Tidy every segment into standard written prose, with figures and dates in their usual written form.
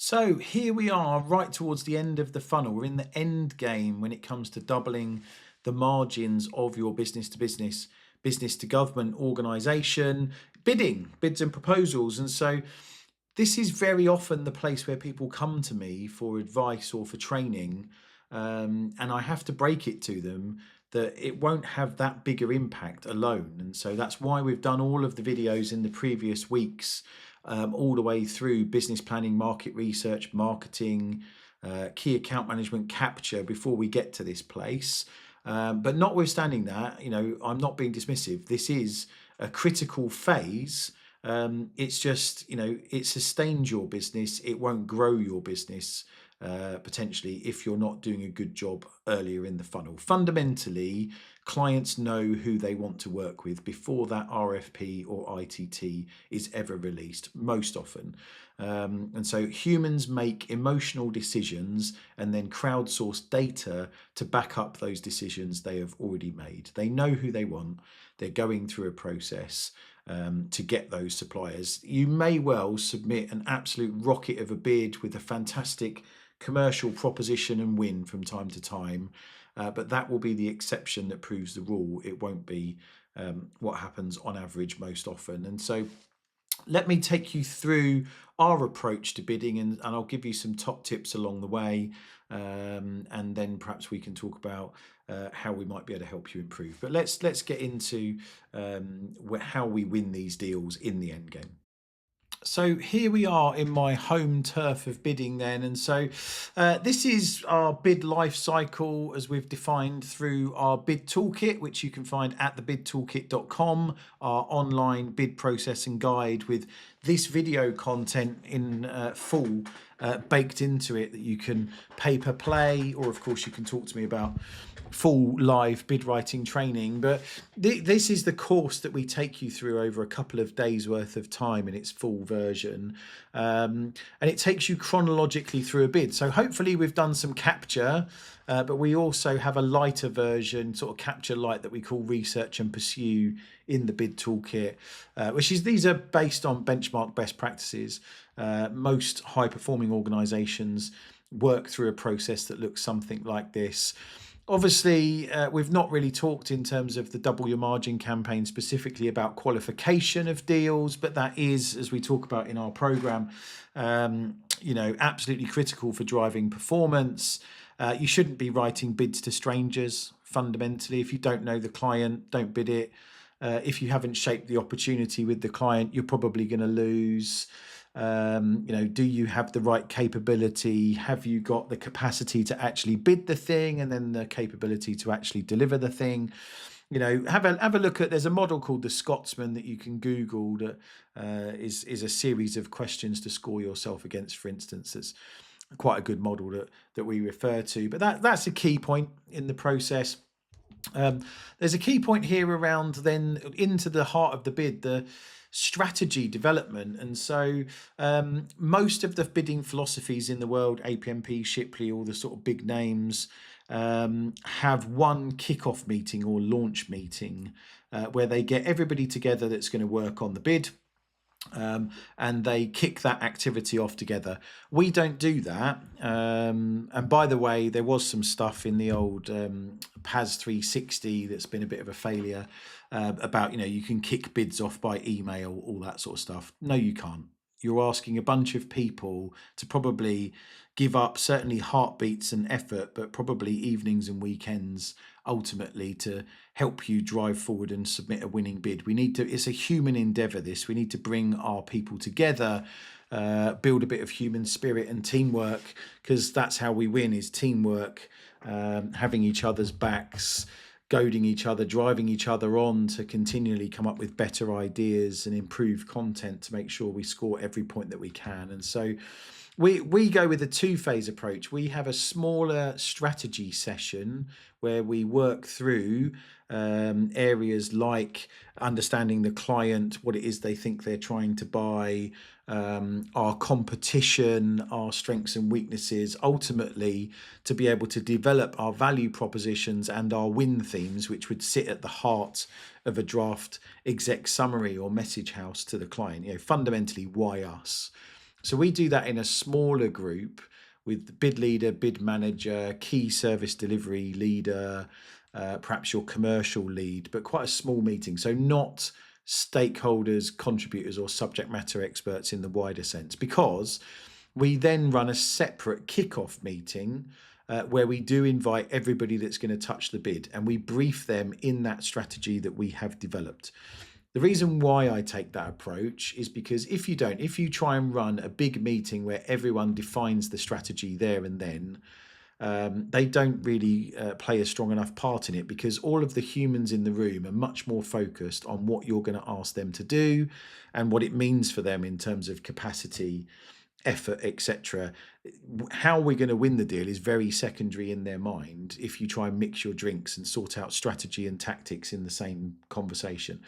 So here we are right towards the end of the funnel. We're in the end game when it comes to doubling the margins of your business to business, business to government organization, bids and proposals. And so this is very often the place where people come to me for advice or for training. And I have to break it to them that it won't have that bigger impact alone. And so that's why we've done all of the videos in the previous weeks, all the way through business planning, market research, marketing, key account management, capture before we get to this place. But notwithstanding that, I'm not being dismissive. This is a critical phase. It's just, it sustains your business. It won't grow your business potentially if you're not doing a good job earlier in the funnel. Fundamentally, clients know who they want to work with before that RFP or ITT is ever released, most often. And so humans make emotional decisions and then crowdsource data to back up those decisions they have already made. They know who they want. They're going through a process to get those suppliers. You may well submit an absolute rocket of a bid with a fantastic commercial proposition and win from time to time, but that will be the exception that proves the rule. It won't be what happens on average most often. And so let me take you through our approach to bidding, and I'll give you some top tips along the way, and then perhaps we can talk about how we might be able to help you improve. But let's get into how we win these deals in the end game. So here we are in my home turf of bidding then. And so this is our bid life cycle as we've defined through our bid toolkit, which you can find at thebidtoolkit.com, our online bid process and guide with this video content in full baked into it that you can pay per play, or of course you can talk to me about full live bid writing training. But this is the course that we take you through over a couple of days worth of time in its full version, and it takes you chronologically through a bid. So hopefully we've done some capture, but we also have a lighter version, sort of capture light, that we call research and pursue in the bid toolkit, these are based on benchmark best practices. Most high performing organizations work through a process that looks something like this. Obviously, we've not really talked in terms of the Double Your Margin campaign specifically about qualification of deals, but that is, as we talk about in our program, absolutely critical for driving performance. You shouldn't be writing bids to strangers. Fundamentally, if you don't know the client, don't bid it. If you haven't shaped the opportunity with the client, you're probably going to lose. Do you have the right capability? Have you got the capacity to actually bid the thing, and then the capability to actually deliver the thing? Have a look at, there's a model called the Scotsman that you can Google that is a series of questions to score yourself against, for instance. It's quite a good model that we refer to, but that's a key point in the process. There's a key point here around then into the heart of the bid, the strategy development. And so most of the bidding philosophies in the world, APMP, Shipley, all the sort of big names, have one kickoff meeting or launch meeting where they get everybody together that's going to work on the bid. And they kick that activity off together. We don't do that. And by the way, there was some stuff in the old PAS 360 that's been a bit of a failure about, you can kick bids off by email, all that sort of stuff. No, you can't. You're asking a bunch of people to probably give up certainly heartbeats and effort, but probably evenings and weekends ultimately to help you drive forward and submit a winning bid. It's a human endeavor, this. We need to bring our people together, build a bit of human spirit and teamwork, because that's how we win, is teamwork, having each other's backs, goading each other, driving each other on to continually come up with better ideas and improve content to make sure we score every point that we can. And so we go with a two-phase approach. We have a smaller strategy session where we work through areas like understanding the client, what it is they think they're trying to buy, our competition, our strengths and weaknesses, ultimately to be able to develop our value propositions and our win themes, which would sit at the heart of a draft exec summary or message house to the client. Fundamentally, why us? So we do that in a smaller group with the bid leader, bid manager, key service delivery leader, perhaps your commercial lead, but quite a small meeting. So not stakeholders, contributors, or subject matter experts in the wider sense, because we then run a separate kickoff meeting where we do invite everybody that's going to touch the bid, and we brief them in that strategy that we have developed. The reason why I take that approach is because if you try and run a big meeting where everyone defines the strategy there and then, they don't really play a strong enough part in it, because all of the humans in the room are much more focused on what you're going to ask them to do and what it means for them in terms of capacity, effort, etc. How we're going to win the deal is very secondary in their mind if you try and mix your drinks and sort out strategy and tactics in the same conversation.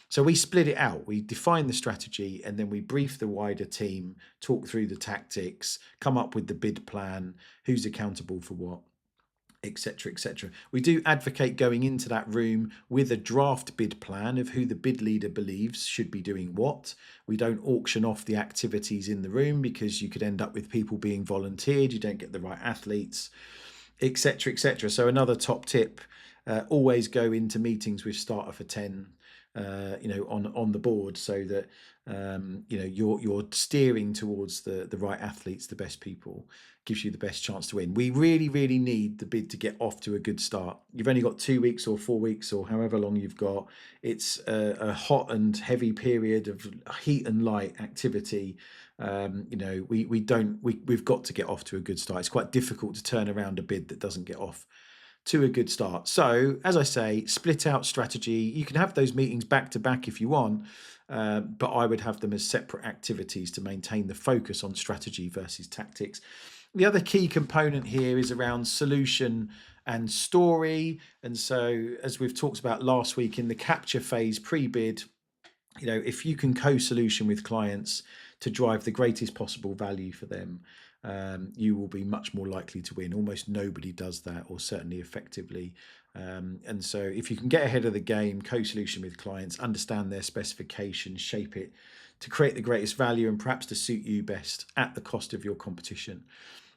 So we split it out. We define the strategy, and then we brief the wider team, talk through the tactics, come up with the bid plan, who's accountable for what, etc., etc. We do advocate going into that room with a draft bid plan of who the bid leader believes should be doing what. We don't auction off the activities in the room, because you could end up with people being volunteered, you don't get the right athletes, etc., etc. So another top tip: always go into meetings with starter for 10, on the board, so that you're steering towards the right athletes, the best people. Gives you the best chance to win. We really, really need the bid to get off to a good start. You've only got 2 weeks or 4 weeks or however long you've got. It's a hot and heavy period of heat and light activity. We've got to get off to a good start. It's quite difficult to turn around a bid that doesn't get off to a good start. So, as I say, split out strategy. You can have those meetings back to back if you want, but I would have them as separate activities to maintain the focus on strategy versus tactics. The other key component here is around solution and story. And so, as we've talked about last week in the capture phase pre-bid, if you can co-solution with clients to drive the greatest possible value for them, you will be much more likely to win. Almost nobody does that, or certainly effectively. And so if you can get ahead of the game, co-solution with clients, understand their specifications, shape it to create the greatest value and perhaps to suit you best at the cost of your competition,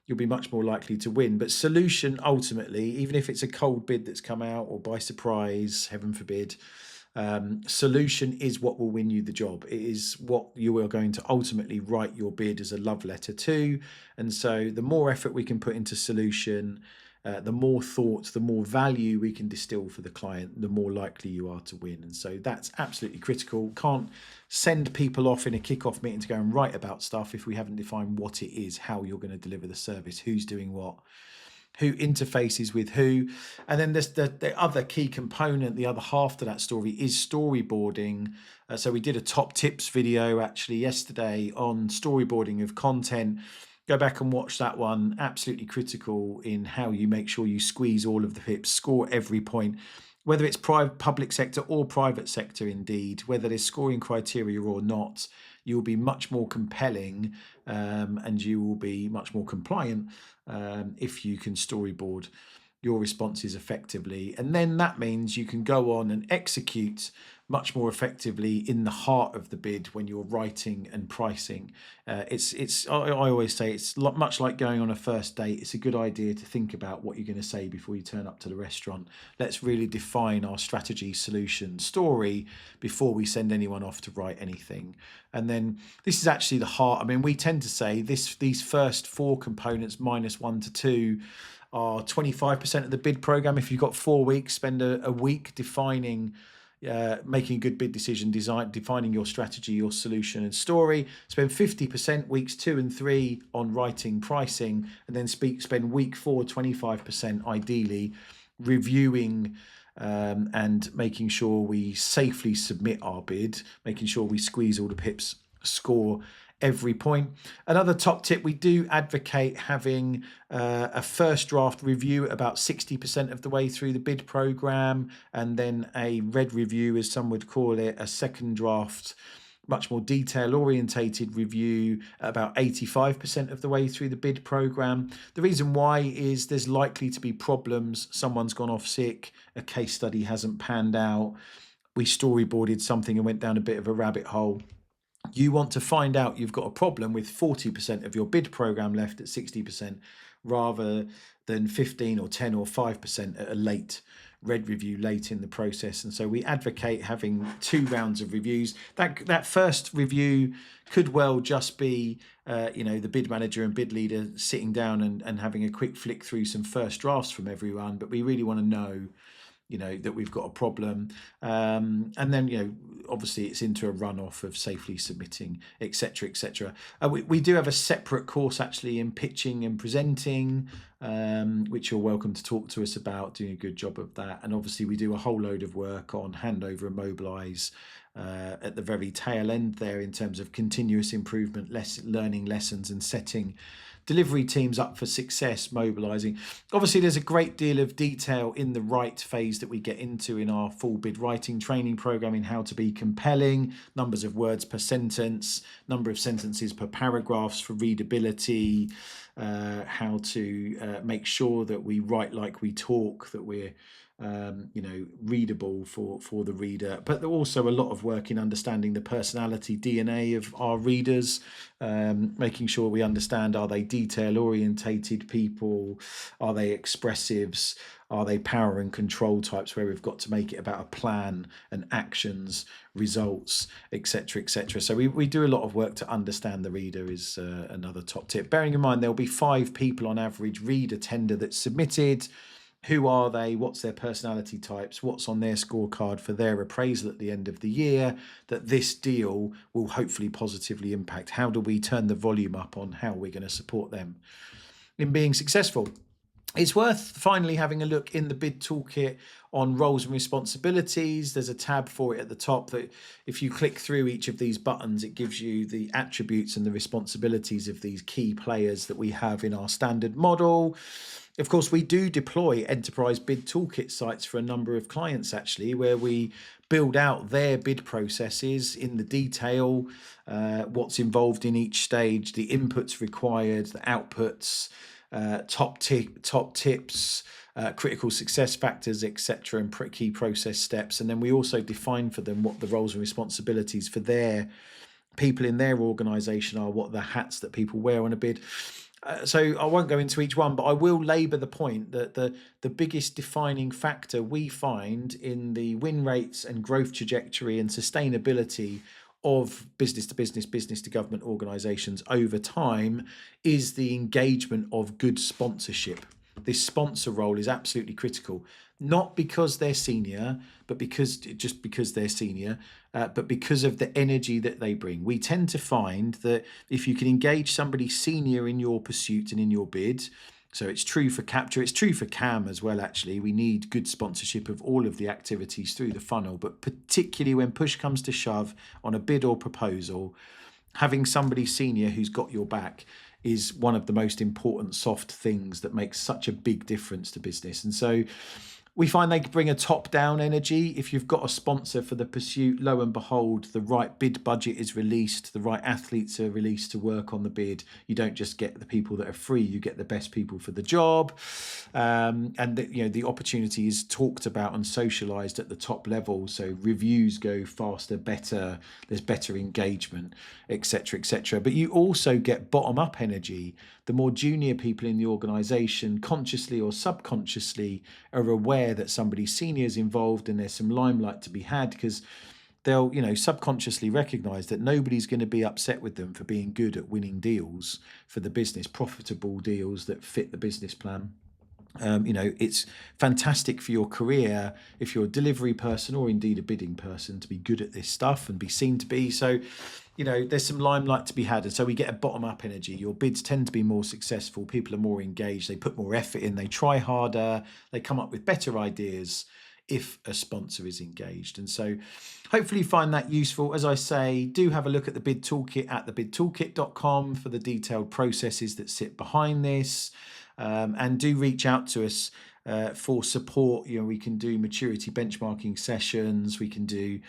you'll be much more likely to win. But solution, ultimately, even if it's a cold bid that's come out or by surprise, heaven forbid, solution is what will win you the job. It is what you are going to ultimately write your bid as a love letter to. And so the more effort we can put into solution, the more thought, the more value we can distill for the client, the more likely you are to win. And so that's absolutely critical. Can't send people off in a kickoff meeting to go and write about stuff if we haven't defined what it is, how you're going to deliver the service, who's doing what, who interfaces with who. And then there's the other key component, the other half to that story, is storyboarding. So we did a top tips video actually yesterday on storyboarding of content. Go back and watch that one. Absolutely critical in how you make sure you squeeze all of the pips, score every point, whether it's public sector or private sector indeed, whether there's scoring criteria or not. You will be much more compelling, and you will be much more compliant if you can storyboard your responses effectively. And then that means you can go on and execute much more effectively in the heart of the bid when you're writing and pricing. I always say it's much like going on a first date. It's a good idea to think about what you're going to say before you turn up to the restaurant. Let's really define our strategy, solution, story before we send anyone off to write anything. And then this is actually the heart. I mean, we tend to say these first 4 components minus 1 to 2 are 25% of the bid program. If you've got 4 weeks, spend a week defining, making a good bid decision, defining your strategy, your solution and story. Spend 50% weeks 2 and 3 on writing, pricing, and then spend week 4, 25% ideally reviewing and making sure we safely submit our bid, making sure we squeeze all the pips, score every point. Another top tip, we do advocate having a first draft review about 60% of the way through the bid program, and then a red review, as some would call it, a second draft, much more detail orientated review about 85% of the way through the bid program. The reason why is there's likely to be problems. Someone's gone off sick, a case study hasn't panned out, we storyboarded something and went down a bit of a rabbit hole. You want to find out you've got a problem with 40% of your bid program left at 60% rather than 15 or 10 or 5% at a late red review late in the process. And so we advocate having 2 rounds of reviews. That first review could well just be the bid manager and bid leader sitting down and having a quick flick through some first drafts from everyone, but we really want to know that we've got a problem. And then, obviously it's into a runoff of safely submitting, etc., etc. We do have a separate course actually in pitching and presenting, which you're welcome to talk to us about, doing a good job of that. And obviously we do a whole load of work on handover and mobilise at the very tail end there in terms of continuous improvement, learning lessons and setting delivery teams up for success, mobilising. Obviously, there's a great deal of detail in the right phase that we get into in our full bid writing training program in how to be compelling, numbers of words per sentence, number of sentences per paragraphs for readability, how to make sure that we write like we talk, that we're readable for the reader, but also a lot of work in understanding the personality DNA of our readers, making sure we understand, are they detail orientated people, are they expressives, are they power and control types, where we've got to make it about a plan and actions, results, etc., etc. So we do a lot of work to understand the reader is another top tip, bearing in mind there'll be 5 people on average read a tender that's submitted. Who are they? What's their personality types? What's on their scorecard for their appraisal at the end of the year that this deal will hopefully positively impact? How do we turn the volume up on how we're going to support them in being successful? It's worth finally having a look in the bid toolkit on roles and responsibilities. There's a tab for it at the top that if you click through each of these buttons, it gives you the attributes and the responsibilities of these key players that we have in our standard model. Of course, we do deploy enterprise bid toolkit sites for a number of clients, actually, where we build out their bid processes in the detail, what's involved in each stage, the inputs required, the outputs, top tips, critical success factors, etc., and key process steps. And then we also define for them what the roles and responsibilities for their people in their organisation are, what the hats that people wear on a bid. So I won't go into each one, but I will labour the point that the biggest defining factor we find in the win rates and growth trajectory and sustainability of business to government organisations over time is the engagement of good sponsorship. This sponsor role is absolutely critical, not because they're senior, but because they're senior, but because of the energy that they bring. We tend to find that if you can engage somebody senior in your pursuit and in your bid, so it's true for capture, it's true for CAM as well, actually. We need good sponsorship of all of the activities through the funnel, but particularly when push comes to shove on a bid or proposal, having somebody senior who's got your back is one of the most important soft things that makes such a big difference to business. And so we find they bring a top-down energy. If you've got a sponsor for the pursuit, lo and behold, the right bid budget is released, the right athletes are released to work on the bid. You don't just get the people that are free, you get the best people for the job. And the opportunity is talked about and socialised at the top level. So reviews go faster, better, there's better engagement, etc., etc. But you also get bottom-up energy. The more junior people in the organisation, consciously or subconsciously, are aware that somebody senior is involved and there's some limelight to be had, because they'll subconsciously recognise that nobody's going to be upset with them for being good at winning deals for the business, profitable deals that fit the business plan. It's fantastic for your career if you're a delivery person or indeed a bidding person to be good at this stuff and be seen to be. So there's some limelight to be had, and so we get a bottom-up energy. Your bids tend to be more successful, people are more engaged, they put more effort in, they try harder, they come up with better ideas if a sponsor is engaged. And so hopefully you find that useful. As I say, do have a look at the bid toolkit at thebidtoolkit.com for the detailed processes that sit behind this, and do reach out to us for support. We can do maturity benchmarking sessions, we can do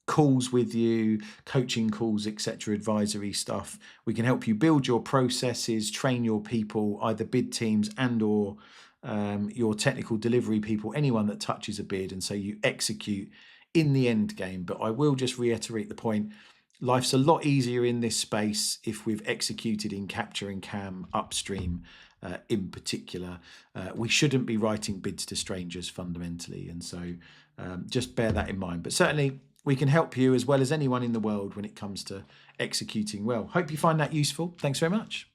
calls with you, coaching calls, etc., advisory stuff. We can help you build your processes, train your people, either bid teams and or your technical delivery people, anyone that touches a bid, and so you execute in the end game. But I will just reiterate the point. Life's a lot easier in this space if we've executed in capture and cam upstream in particular. We shouldn't be writing bids to strangers fundamentally. And so just bear that in mind. But certainly we can help you as well as anyone in the world when it comes to executing well. Hope you find that useful. Thanks very much.